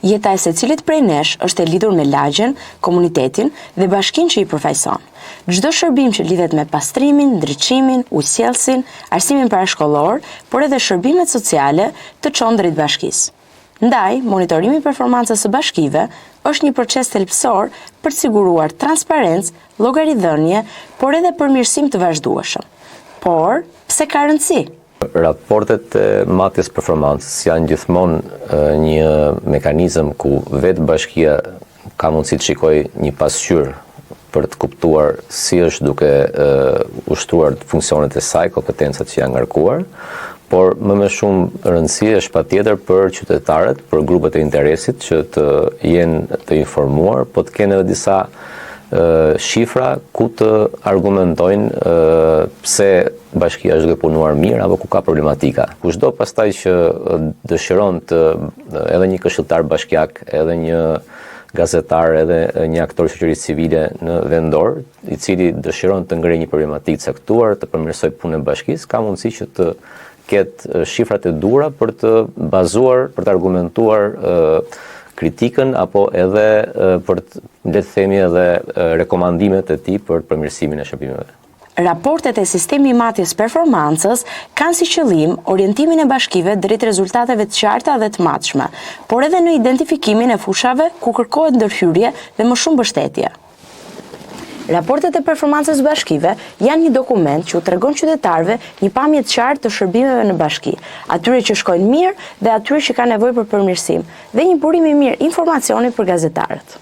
Jeta e secilit prej nesh është e lidhur me lagjen, komunitetin dhe bashkinë që i përfaqëson. Çdo shërbim që lidhet me pastrimin, ndriçimin, ujësjellsin, arsimin parashkollor, por edhe shërbimet sociale të çon drejt bashkisë. Ndaj, monitorimi i performancës së bashkive është një proces thelbësor për të siguruar transparencë, llogaridhënie, por edhe përmirësim të vazhdueshëm. Por, pse ka rëndësi? Raportet e matjes performancës janë gjithmonë një mekanizëm ku vetë bashkia ka mundësi të shikojë një pasqyrë për të kuptuar si është duke ushtruar funksionet e saj, kompetencat që janë ngarkuar, por më shumë rëndësi është patjetër për qytetarët, për grupet e interesit që të jenë të informuar, po të kenë edhe disa shifra ku të argumentojnë pse bashkia është duke punuar mirë apo ku ka problematika. Kushdo pastaj që dëshiron të edhe një këshilltar bashkiak, edhe një gazetar, edhe një aktor shoqërisë civile në vendor, i cili dëshiron të ngrej një problematikë caktuar, të përmirësoj punën e bashkisë, ka mundësi që të ketë shifrat e duhura për të bazuar, për të argumentuar kritikën apo edhe për le të themi edhe rekomandimet e tij për përmirësimin e shërbimeve. Raportet e sistemi i matjes performancës kanë si qëllim orientimin e bashkive drejt rezultateve të qarta dhe të matshme, por edhe në identifikimin e fushave ku kërkohet ndërhyrje dhe më shumë mbështetje. Raportet e performancës bashkive janë një dokument që u tregon qytetarëve një pamje të qartë të shërbimeve në bashki, atyre që shkojnë mirë dhe atyre që kanë nevojë për përmirësim, dhe një burim i mirë informacioni për gazetarët.